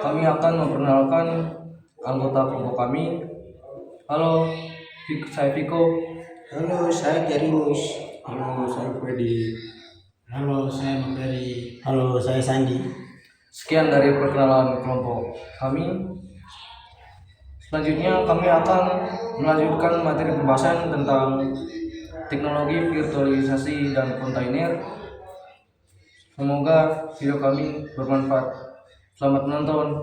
kami akan memperkenalkan anggota kelompok kami. Halo, saya Viko. Halo, saya Jarimus. Halo, saya Freddy. Halo, saya Memberi. Halo, saya Sandi. Sekian dari perkenalan kelompok kami. Selanjutnya kami akan melanjutkan materi pembahasan tentang teknologi virtualisasi dan kontainer. Semoga video kami bermanfaat. Selamat menonton.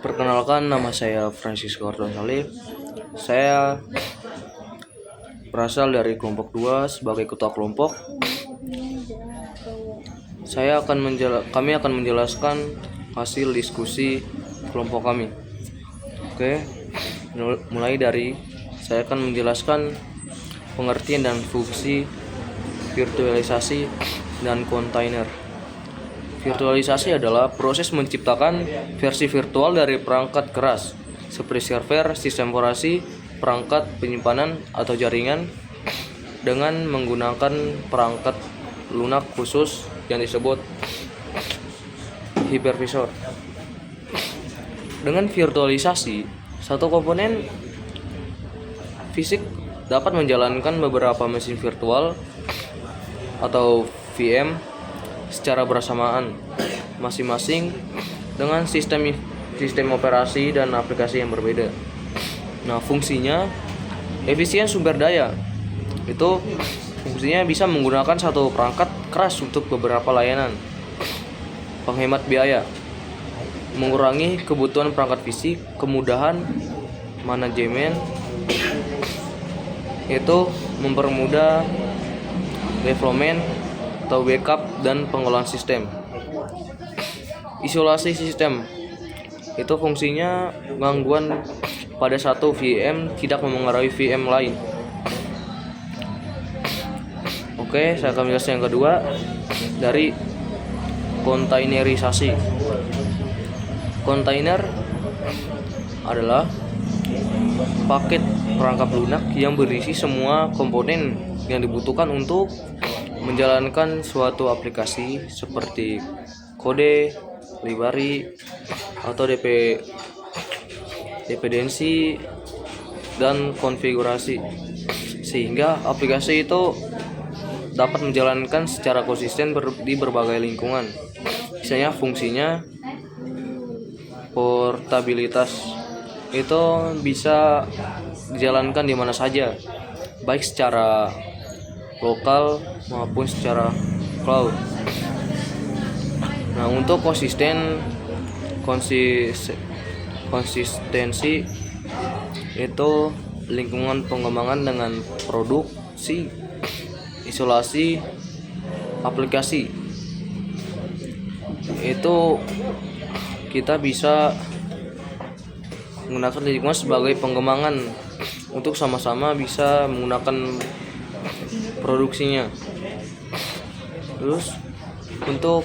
Perkenalkan, nama saya Francisco Gordon Salib. Saya berasal dari kelompok 2 sebagai ketua kelompok. Kami akan menjelaskan hasil diskusi kelompok kami. Oke, mulai dari saya akan menjelaskan pengertian dan fungsi virtualisasi dan kontainer. Virtualisasi adalah proses menciptakan versi virtual dari perangkat keras seperti server, sistem operasi, perangkat penyimpanan atau jaringan dengan menggunakan perangkat lunak khusus yang disebut hypervisor. Dengan virtualisasi, satu komponen fisik dapat menjalankan beberapa mesin virtual atau VM secara bersamaan masing-masing dengan sistem operasi dan aplikasi yang berbeda. Nah, fungsinya efisien sumber daya. Itu fungsinya bisa menggunakan satu perangkat keras untuk beberapa layanan. Penghemat biaya, mengurangi kebutuhan perangkat fisik, kemudahan manajemen, itu mempermudah development atau backup dan pengelolaan sistem. Isolasi sistem, itu fungsinya gangguan pada satu VM tidak memengaruhi VM lain. Oke, saya akan menjelaskan yang kedua dari kontainerisasi. Kontainer adalah paket perangkat lunak yang berisi semua komponen yang dibutuhkan untuk menjalankan suatu aplikasi seperti kode, library, atau dependensi dan konfigurasi, sehingga aplikasi itu dapat menjalankan secara konsisten di berbagai lingkungan. Misalnya fungsinya portabilitas, itu bisa dijalankan di mana saja, baik secara lokal maupun secara cloud. Nah, untuk konsistensi itu lingkungan pengembangan dengan produksi, isolasi aplikasi. Itu kita bisa menggunakan lingkungan sebagai pengembangan untuk sama-sama bisa menggunakan produksinya. Terus untuk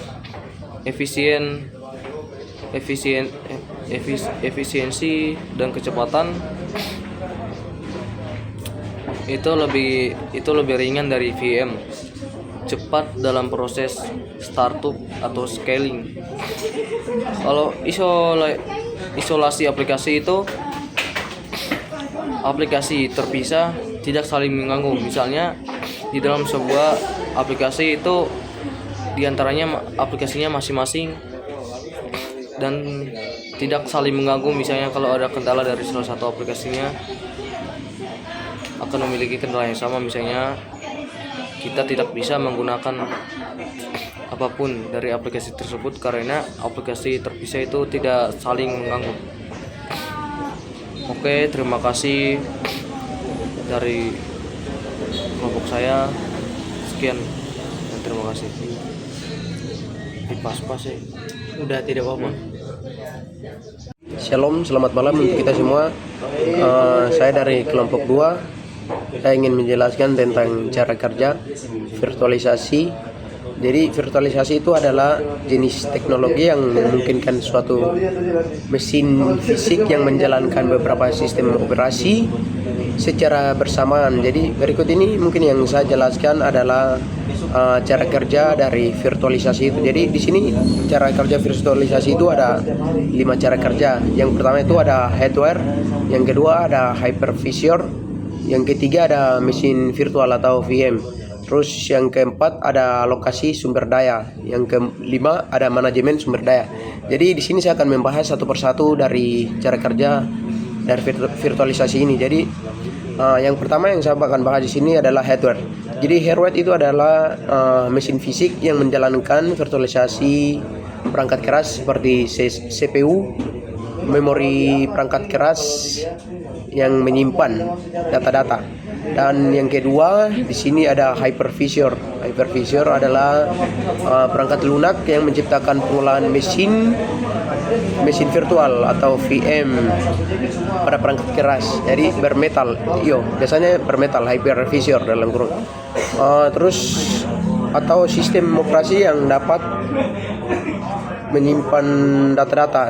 efisiensi dan kecepatan itu lebih ringan dari VM, cepat dalam proses startup atau scaling. Kalau isolasi aplikasi itu aplikasi terpisah, tidak saling mengganggu. Misalnya di dalam sebuah aplikasi itu diantaranya aplikasinya masing-masing dan tidak saling mengganggu. Misalnya kalau ada kendala dari salah satu aplikasinya akan memiliki kendala yang sama. Misalnya kita tidak bisa menggunakan apapun dari aplikasi tersebut karena aplikasi terpisah itu tidak saling mengganggu. Oke, terima kasih dari kelompok saya. Sekian dan terima kasih. Pas-pas ya. Udah tidak apa-apa. Shalom, selamat malam untuk kita semua. Saya dari kelompok 2. Saya ingin menjelaskan tentang cara kerja virtualisasi. Jadi virtualisasi itu adalah jenis teknologi yang memungkinkan suatu mesin fisik yang menjalankan beberapa sistem operasi secara bersamaan. Jadi berikut ini mungkin yang saya jelaskan adalah cara kerja dari virtualisasi itu. Jadi di sini cara kerja virtualisasi itu ada 5 cara kerja. Yang pertama itu ada hardware, yang kedua ada hypervisor, yang ketiga ada mesin virtual atau VM. Terus yang keempat ada lokasi sumber daya, yang kelima ada manajemen sumber daya. Jadi di sini saya akan membahas satu persatu dari cara kerja dari virtualisasi ini. Jadi yang pertama yang saya akan bahas di sini adalah hardware. Jadi hardware itu adalah mesin fisik yang menjalankan virtualisasi perangkat keras seperti CPU, memori perangkat keras yang menyimpan data-data. Dan yang kedua di sini ada hypervisor. Hypervisor adalah perangkat lunak yang menciptakan pengelolaan mesin virtual atau VM pada perangkat keras. Jadi bermetal, biasanya bermetal hypervisor dalam kurung. Terus atau sistem operasi yang dapat menyimpan data-data,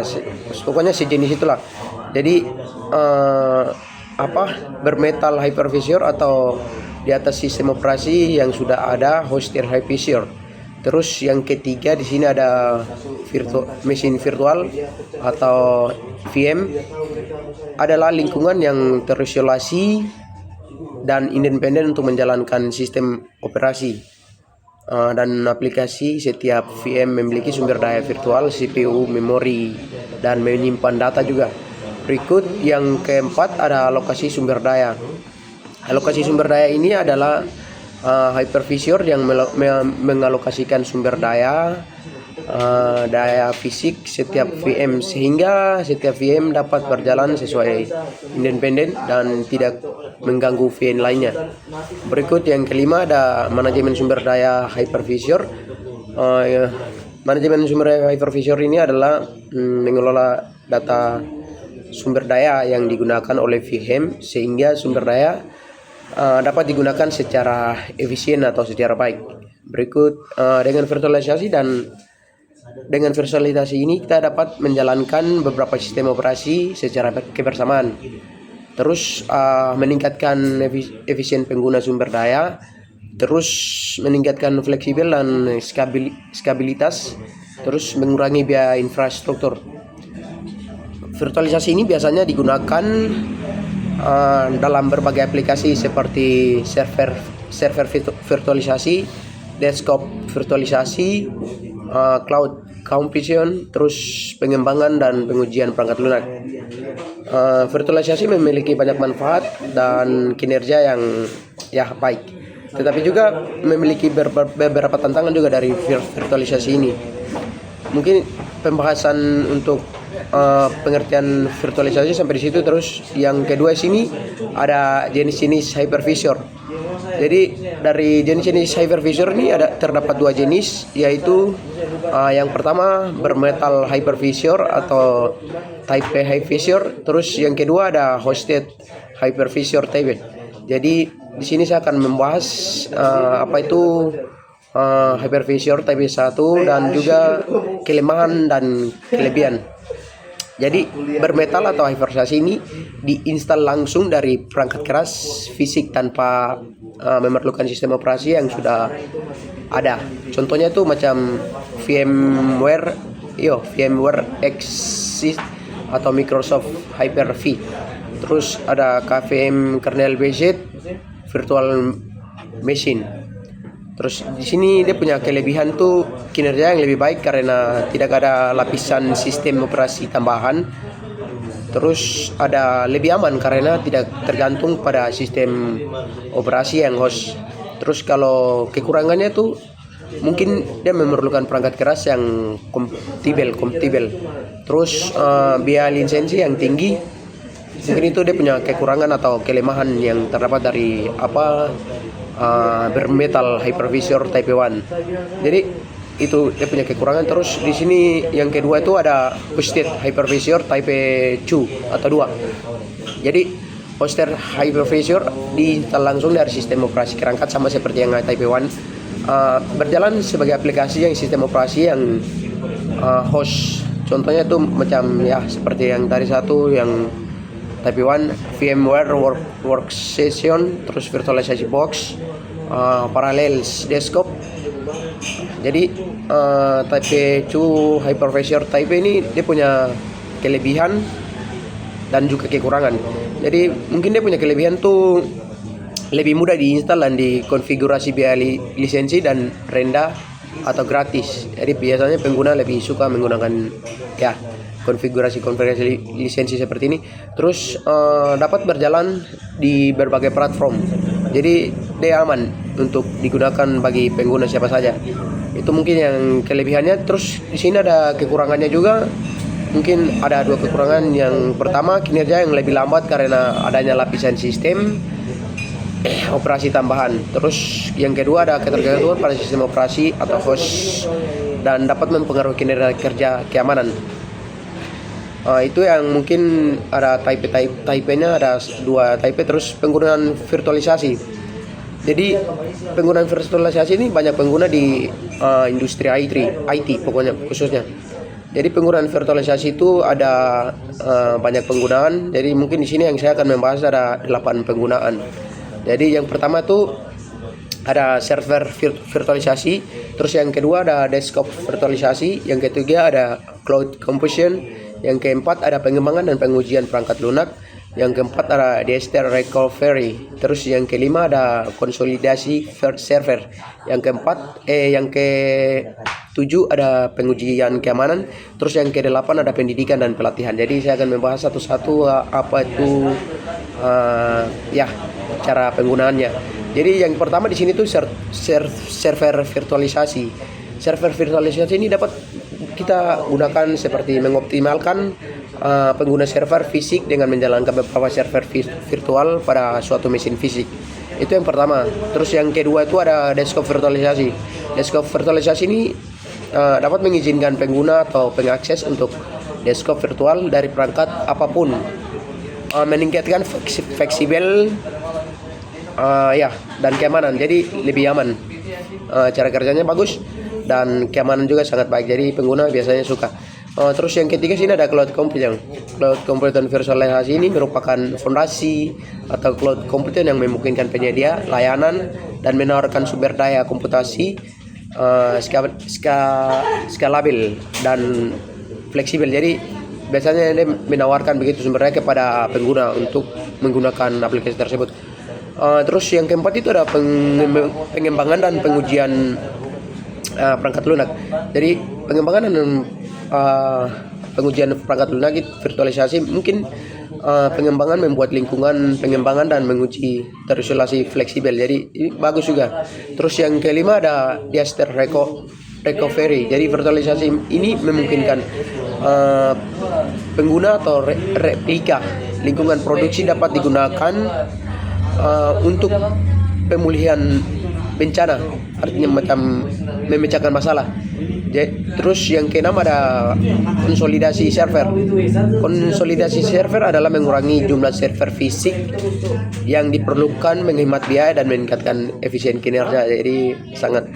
pokoknya sejenis itulah. Jadi bermetal hypervisor atau di atas sistem operasi yang sudah ada hosted hypervisor. Terus yang ketiga di sini ada mesin virtual atau VM, adalah lingkungan yang terisolasi dan independen untuk menjalankan sistem operasi dan aplikasi. Setiap VM memiliki sumber daya virtual, CPU, memori, dan menyimpan data juga. Berikut yang keempat ada alokasi sumber daya. Alokasi sumber daya ini adalah hypervisor yang mengalokasikan sumber daya fisik setiap VM sehingga setiap VM dapat berjalan sesuai independen dan tidak mengganggu VM lainnya. Berikut yang kelima ada manajemen sumber daya hypervisor. Manajemen sumber daya hypervisor ini adalah mengelola data sumber daya yang digunakan oleh VM sehingga sumber daya dapat digunakan secara efisien atau secara baik. Berikut dengan virtualisasi ini kita dapat menjalankan beberapa sistem operasi secara kebersamaan. Terus meningkatkan efisien pengguna sumber daya, terus meningkatkan fleksibel dan skabilitas, terus mengurangi biaya infrastruktur. Virtualisasi ini biasanya digunakan dalam berbagai aplikasi seperti server virtualisasi, desktop virtualisasi, cloud computation, terus pengembangan dan pengujian perangkat lunak. Virtualisasi memiliki banyak manfaat dan kinerja yang baik, tetapi juga memiliki beberapa tantangan juga dari virtualisasi ini. Mungkin pembahasan untuk pengertian virtualisasi sampai di situ. Terus yang kedua sini ada jenis-jenis hypervisor. Jadi dari jenis-jenis hypervisor ini terdapat 2 jenis, yaitu yang pertama bermetal hypervisor atau type P hypervisor. Terus yang kedua ada hosted hypervisor type. Jadi di sini saya akan membahas apa itu hypervisor type 1 dan juga kelemahan dan kelebihan. Jadi bermetal atau hypervisor ini diinstal langsung dari perangkat keras fisik tanpa memerlukan sistem operasi yang sudah ada. Contohnya itu macam VMware Exist atau Microsoft Hyper-V. Terus ada KVM kernel based virtual machine. Terus di sini dia punya kelebihan tuh kinerja yang lebih baik karena tidak ada lapisan sistem operasi tambahan. Terus ada lebih aman karena tidak tergantung pada sistem operasi yang host. Terus kalau kekurangannya tuh mungkin dia memerlukan perangkat keras yang kompatibel. Terus biaya lisensi yang tinggi. Mungkin itu dia punya kekurangan atau kelemahan yang terdapat dari bermetal hypervisor type 1. Jadi itu dia punya kekurangan. Terus di sini yang kedua itu ada hosted hypervisor type 2 atau 2. Jadi hosted hypervisor diinstal langsung dari sistem operasi kerangkat sama seperti yang type 1, berjalan sebagai aplikasi yang sistem operasi yang host. Contohnya itu macam seperti yang tadi satu yang type 1 VMware Workstation, terus virtualization box, Parallels desktop, Jadi Type 2 Hypervisor Type ini dia punya kelebihan dan juga kekurangan. Jadi mungkin dia punya kelebihan tuh lebih mudah diinstal dan dikonfigurasi biaya lisensi dan rendah atau gratis. Jadi biasanya pengguna lebih suka menggunakan ya konfigurasi lisensi seperti ini. Terus dapat berjalan di berbagai platform. Jadi dia aman untuk digunakan bagi pengguna siapa saja. Itu mungkin yang kelebihannya. Terus di sini ada kekurangannya juga. Mungkin ada 2 kekurangan. Yang pertama, kinerja yang lebih lambat karena adanya lapisan sistem operasi tambahan. Terus yang kedua ada ketergantungan pada sistem operasi atau host dan dapat mempengaruhi kinerja kerja keamanan. Itu yang mungkin ada type-nya ada 2 type. Terus penggunaan virtualisasi. Jadi penggunaan virtualisasi ini banyak pengguna di industri IT pokoknya khususnya. Jadi penggunaan virtualisasi itu ada banyak penggunaan. Jadi mungkin di sini yang saya akan membahas ada 8 penggunaan. Jadi yang pertama tuh ada server virtualisasi, terus yang kedua ada desktop virtualisasi, yang ketiga ada cloud computation, yang keempat ada pengembangan dan pengujian perangkat lunak, yang keempat ada disaster recovery, terus yang kelima ada konsolidasi server, yang ketujuh ada pengujian keamanan, terus yang kedelapan ada pendidikan dan pelatihan. Jadi saya akan membahas satu-satu apa itu ya cara penggunaannya. Jadi yang pertama di sini tuh server virtualisasi. Server virtualisasi ini dapat kita gunakan seperti mengoptimalkan pengguna server fisik dengan menjalankan beberapa server virtual pada suatu mesin fisik. Itu yang pertama. Terus yang kedua itu ada desktop virtualisasi. Desktop virtualisasi ini dapat mengizinkan pengguna atau pengakses untuk desktop virtual dari perangkat apapun, meningkatkan fleksibel dan keamanan. Jadi lebih aman. Cara kerjanya bagus dan keamanan juga sangat baik. Jadi pengguna biasanya suka. Terus yang ketiga sini ada cloud computing. Cloud computing virtualisasi ini merupakan fondasi atau cloud computing yang memungkinkan penyedia layanan dan menawarkan sumber daya komputasi skalabil dan fleksibel. Jadi biasanya dia menawarkan begitu sumber daya kepada pengguna untuk menggunakan aplikasi tersebut. Terus yang keempat itu ada pengembangan dan pengujian perangkat lunak. Jadi pengembangan dan pengujian perangkat lunak virtualisasi mungkin pengembangan membuat lingkungan pengembangan dan menguji terisolasi fleksibel. Jadi ini bagus juga. Terus yang kelima ada disaster recovery. Jadi virtualisasi ini memungkinkan pengguna atau replika lingkungan produksi dapat digunakan untuk pemulihan bencana, artinya macam memecahkan masalah. Terus yang keenam ada konsolidasi server. Konsolidasi server adalah mengurangi jumlah server fisik yang diperlukan, menghemat biaya dan meningkatkan efisien kinerja. Jadi sangat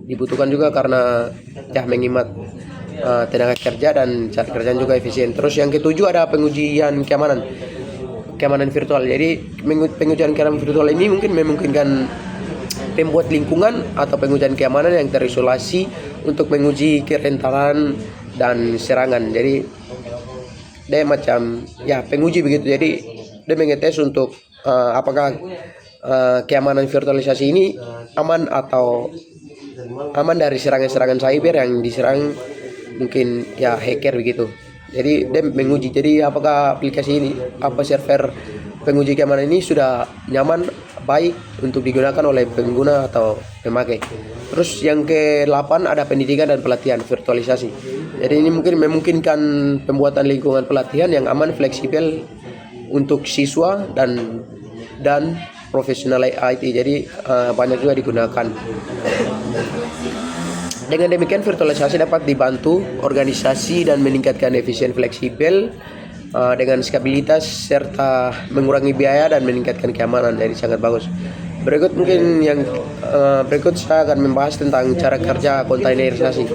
dibutuhkan juga karena menghemat tenaga kerja dan cara kerjaan juga efisien. Terus yang ketujuh ada pengujian keamanan virtual. Jadi pengujian keamanan virtual ini mungkin memungkinkan pembuat lingkungan atau pengujian keamanan yang terisolasi untuk menguji kerentanan dan serangan. Jadi dia macam penguji begitu. Jadi dia mengetes untuk apakah keamanan virtualisasi ini aman atau aman dari serangan-serangan cyber yang diserang mungkin hacker begitu. Jadi dia menguji, jadi apakah aplikasi ini, server penguji keamanan ini sudah nyaman, baik untuk digunakan oleh pengguna atau pemakai. Terus yang ke-8 ada pendidikan dan pelatihan virtualisasi. Jadi ini mungkin memungkinkan pembuatan lingkungan pelatihan yang aman, fleksibel untuk siswa dan profesional IT. Jadi banyak juga digunakan. Dengan demikian virtualisasi dapat dibantu organisasi dan meningkatkan efisien fleksibel dengan skabilitas serta mengurangi biaya dan meningkatkan keamanan. Jadi sangat bagus. Berikut mungkin yang berikut saya akan membahas tentang cara kerja kontainerisasi.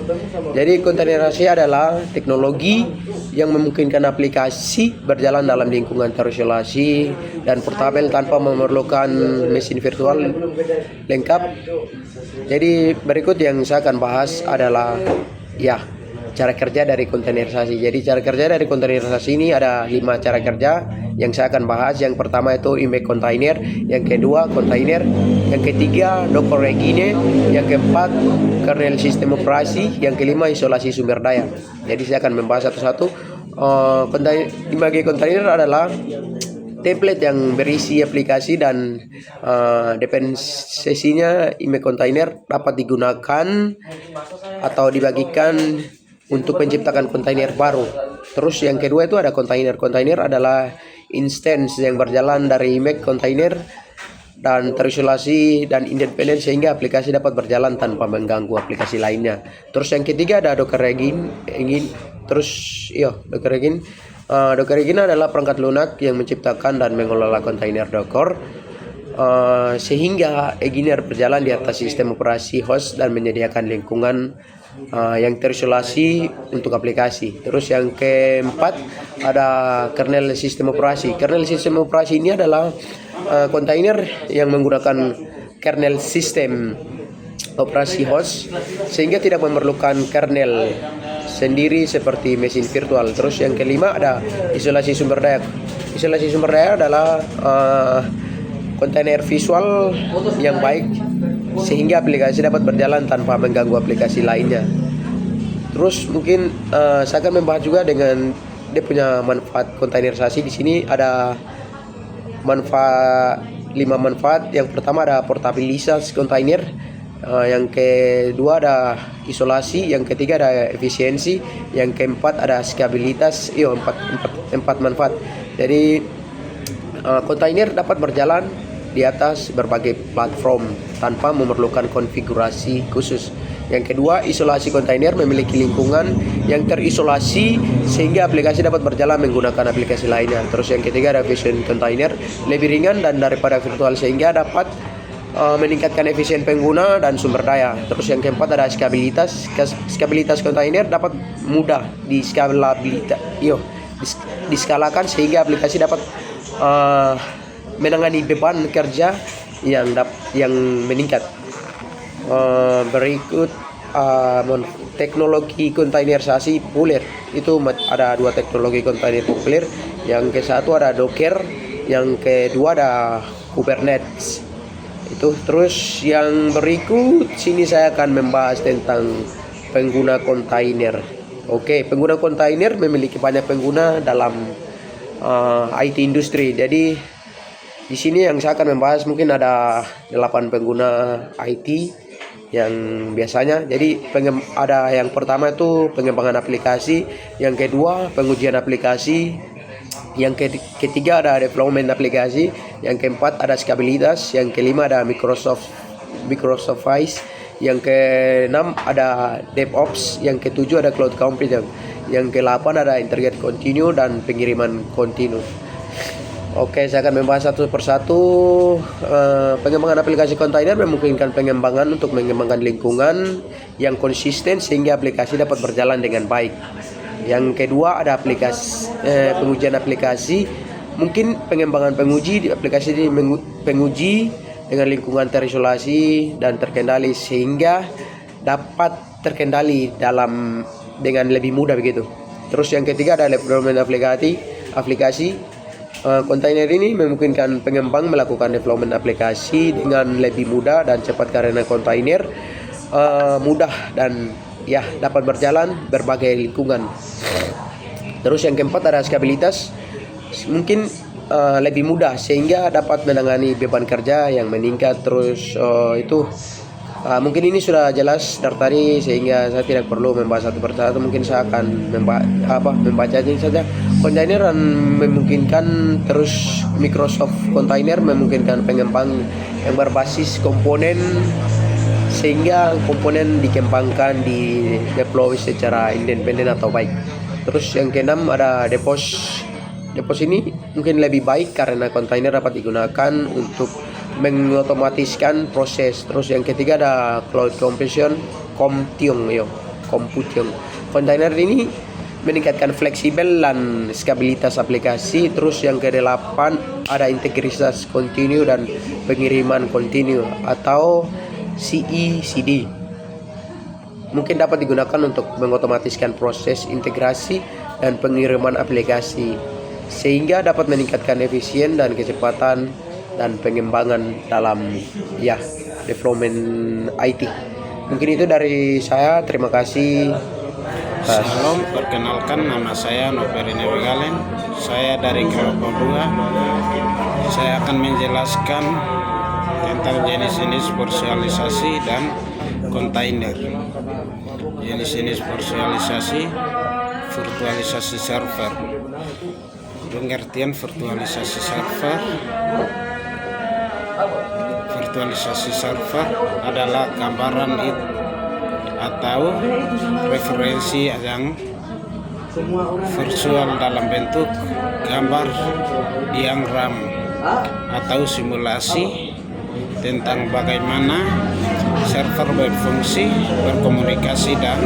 Jadi kontainerisasi adalah teknologi yang memungkinkan aplikasi berjalan dalam lingkungan terisolasi dan portabel tanpa memerlukan mesin virtual lengkap. Jadi berikut yang saya akan bahas adalah cara kerja dari kontainerisasi. Jadi cara kerja dari kontainerisasi ini ada 5 cara kerja yang saya akan bahas. Yang pertama itu impact container, yang kedua kontainer, yang ketiga Docker Regine, yang keempat kernel sistem operasi, yang kelima isolasi sumber daya. Jadi saya akan membahas satu-satu. Impact container adalah template yang berisi aplikasi dan dependensinya. Impact container dapat digunakan atau dibagikan untuk menciptakan kontainer baru. Terus yang kedua itu ada kontainer. Kontainer adalah instance yang berjalan dari impact container dan terisolasi dan independen sehingga aplikasi dapat berjalan tanpa mengganggu aplikasi lainnya. Terus yang ketiga ada Docker Regine. Docker Regine. Docker Regine adalah perangkat lunak yang menciptakan dan mengelola kontainer Docker sehingga Reginer berjalan di atas sistem operasi host dan menyediakan lingkungan yang terisolasi untuk aplikasi. Terus yang keempat ada kernel sistem operasi. Kernel sistem operasi ini adalah kontainer yang menggunakan kernel sistem operasi host sehingga tidak memerlukan kernel sendiri seperti mesin virtual. Terus yang kelima ada isolasi sumber daya. Isolasi sumber daya adalah kontainer visual yang baik sehingga aplikasi dapat berjalan tanpa mengganggu aplikasi lainnya. Terus mungkin saya akan membahas juga dengan dia punya manfaat kontainerisasi. Di sini ada 5 manfaat. Yang pertama ada portabilitas kontainer, yang kedua ada isolasi, yang ketiga ada efisiensi, yang keempat ada skabilitas. Empat manfaat. Jadi kontainer dapat berjalan di atas berbagai platform tanpa memerlukan konfigurasi khusus. Yang kedua, isolasi kontainer memiliki lingkungan yang terisolasi sehingga aplikasi dapat berjalan menggunakan aplikasi lainnya. Terus yang ketiga ada efisien kontainer, lebih ringan dan daripada virtual sehingga dapat meningkatkan efisien pengguna dan sumber daya. Terus yang keempat ada skabilitas. Skabilitas kontainer dapat mudah diskalakan sehingga aplikasi dapat menangani beban kerja yang meningkat. Berikut teknologi kontainerisasi populer. Itu ada 2 teknologi kontainer populer. Yang ke satu ada Docker, yang kedua ada Kubernetes. Itu terus yang berikut sini saya akan membahas tentang pengguna kontainer. Oke, pengguna kontainer memiliki banyak pengguna dalam IT industri. Jadi di sini yang saya akan membahas mungkin ada 8 pengguna IT yang biasanya. Jadi ada yang pertama itu pengembangan aplikasi, yang kedua pengujian aplikasi, yang ketiga ada development aplikasi, yang keempat ada skabilitas, yang kelima ada Microsoft yang keenam ada DevOps, yang ketujuh ada cloud computing, yang ke-8 ada internet continue dan pengiriman kontinu. Oke, saya akan membahas satu persatu. Pengembangan aplikasi kontainer memungkinkan pengembangan untuk mengembangkan lingkungan yang konsisten sehingga aplikasi dapat berjalan dengan baik. Yang kedua ada pengujian aplikasi. Mungkin pengembangan penguji di aplikasi ini penguji dengan lingkungan terisolasi dan terkendali sehingga dapat terkendali dengan lebih mudah begitu. Terus yang ketiga ada development aplikasi. Kontainer ini memungkinkan pengembang melakukan development aplikasi dengan lebih mudah dan cepat karena kontainer mudah dan dapat berjalan berbagai lingkungan. Terus yang keempat ada skabilitas. Mungkin lebih mudah sehingga dapat menangani beban kerja yang meningkat. Terus mungkin ini sudah jelas dari tadi sehingga saya tidak perlu membahas satu persatu. Mungkin saya akan membaca saja. Kontainer memungkinkan, terus Microsoft Container memungkinkan pengembang yang berbasis komponen sehingga komponen dikembangkan di deploy secara independen atau baik. Terus yang keenam ada DevOps. DevOps ini mungkin lebih baik karena kontainer dapat digunakan untuk mengotomatiskan proses. Terus yang ketiga ada cloud computation, computing. Kontainer ini meningkatkan fleksibel dan stabilitas aplikasi. Terus yang kedelapan ada integritas kontinu dan pengiriman kontinu atau CI/CD. Mungkin dapat digunakan untuk mengotomatiskan proses integrasi dan pengiriman aplikasi sehingga dapat meningkatkan efisien dan kecepatan dan pengembangan dalam development IT. Mungkin itu dari saya. Terima kasih. Salam, perkenalkan nama saya Noperi Nevegalen. Saya dari kelompok 2. Saya akan menjelaskan tentang jenis-jenis virtualisasi dan kontainer. Jenis-jenis virtualisasi server. Pengertian virtualisasi server. Virtualisasi server adalah gambaran atau referensi yang virtual dalam bentuk gambar diagram atau simulasi tentang bagaimana server berfungsi, berkomunikasi dan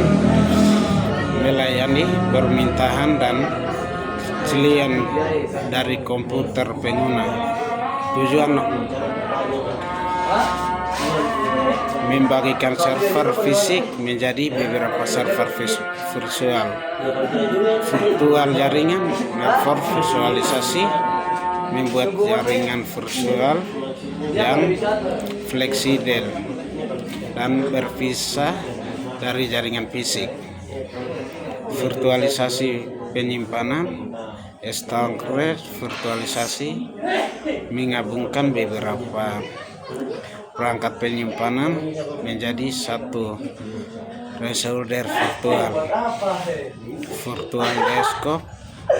melayani permintaan dan klien dari komputer pengguna. Tujuan membagikan server fisik menjadi beberapa server virtual. Virtual jaringan, network visualisasi membuat jaringan virtual yang fleksibel dan berpisah dari jaringan fisik. Virtualisasi penyimpanan, storage virtualisasi menggabungkan beberapa perangkat penyimpanan menjadi satu resolver virtual. Virtual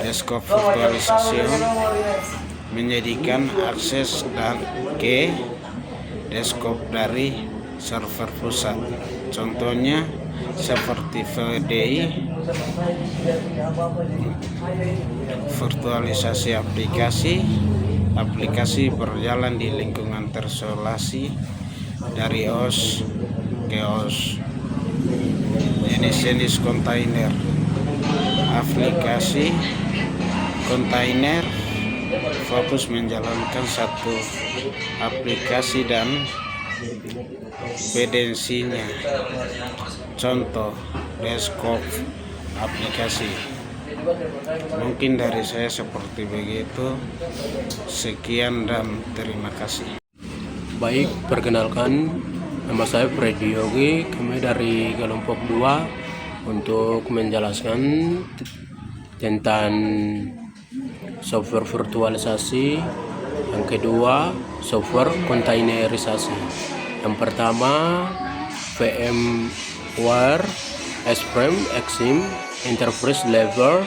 desktop virtualisasi menjadikan akses dan ke desktop dari server pusat. Contohnya seperti VDI. Virtualisasi aplikasi berjalan di lingkungan terisolasi dari OS ke OS. Jenis-jenis kontainer. Aplikasi kontainer fokus menjalankan satu aplikasi dan dependensinya. Contoh desktop aplikasi. Mungkin dari saya seperti begitu. Sekian dan terima kasih. Baik, perkenalkan, nama saya Freddy Yogi. Kami dari kelompok 2 untuk menjelaskan tentang software virtualisasi. Yang kedua, software kontainerisasi. Yang pertama, VMware, S-Frame, Exim, Enterprise Level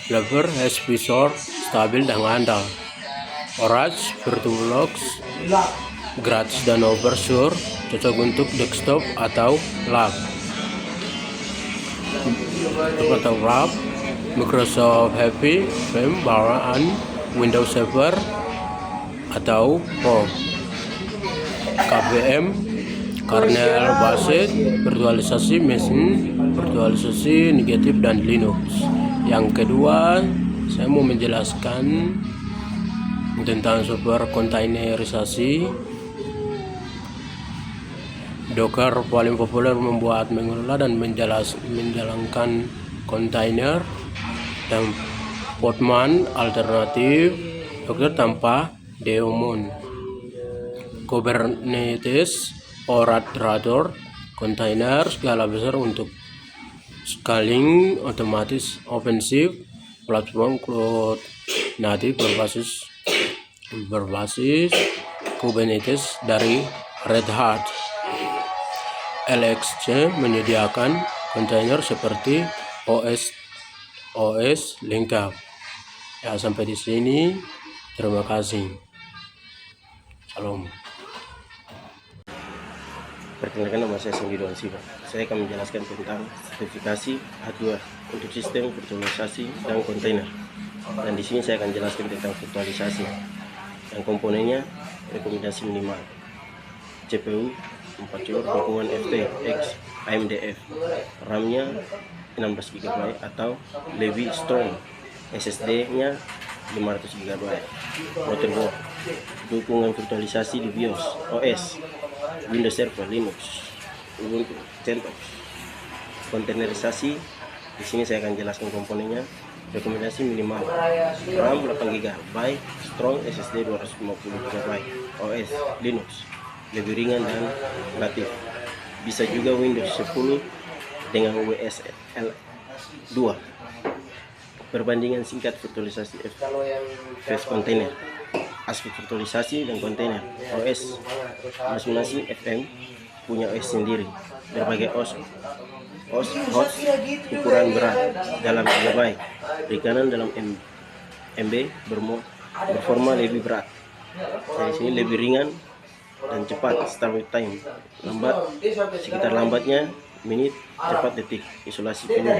HP Source, stabil dan andal. Oracle VirtualBox, gratis dan open source, cocok untuk desktop atau lab. Microsoft Happy, Frame, Bawaan, Windows Server atau Pro. KVM, kernel based, virtualisasi mesin, virtualisasi negatif dan Linux. Yang kedua, saya mau menjelaskan tentang software kontainerisasi. Docker paling populer membuat, mengelola dan menjalankan kontainer, dan Postman alternatif Docker tanpa daemon. Kubernetes Orator kontainer skala besar untuk scaling otomatis, OpenShift platform cloud natif berbasis Kubernetes dari Red Hat. LXC menyediakan kontainer seperti OS lengkap. Ya, sampai di sini. Terima kasih. Salam. Perkenalkan, nama saya Sandi Doan Siva. Saya akan menjelaskan tentang sertifikasi A2 untuk sistem virtualisasi dan kontainer. Dan di sini saya akan jelaskan tentang virtualisasi. Yang komponennya rekomendasi minimal. CPU 4 core dukungan FTX AMDF, RAM-nya 16 GB atau lebih strong, SSD-nya 500 GB. Motherboard, dukungan virtualisasi di BIOS, OS, Windows Server, Linux, Ubuntu, CentOS. Kontainerisasi, di sini saya akan jelaskan komponennya. Rekomendasi minimal RAM 8 GB, strong SSD 250 GB, OS Linux, lebih ringan dan natif. Bisa juga Windows 10 dengan WSL 2. Perbandingan singkat virtualisasi flash container, aspek virtualisasi dan kontainer. OS masing-masing FM punya OS sendiri. Berbagai host ukuran berat dalam GB, perikanan dalam MB, berforma lebih berat. Di sini lebih ringan dan cepat. Start time lambat, sekitar lambatnya menit, cepat detik. Isolasi penuh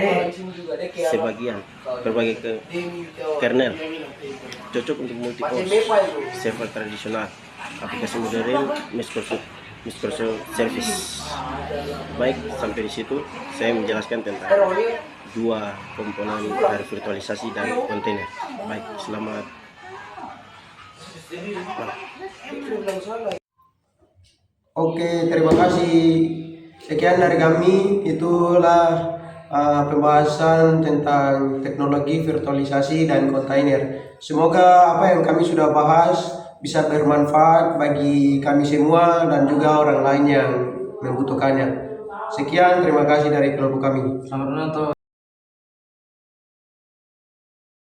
sebagian. Berbagai ke kernel, cocok untuk multi host, server tradisional, aplikasi modern, Microsoft Service. Baik, sampai di situ saya menjelaskan tentang dua komponen dari virtualisasi dan kontainer. Baik, selamat. Oke, terima kasih. Sekian dari kami. Itulah pembahasan tentang teknologi virtualisasi dan kontainer. Semoga apa yang kami sudah bahas bisa bermanfaat bagi kami semua dan juga orang lain yang membutuhkannya. Sekian, terima kasih dari kelompok kami. Selamat menonton.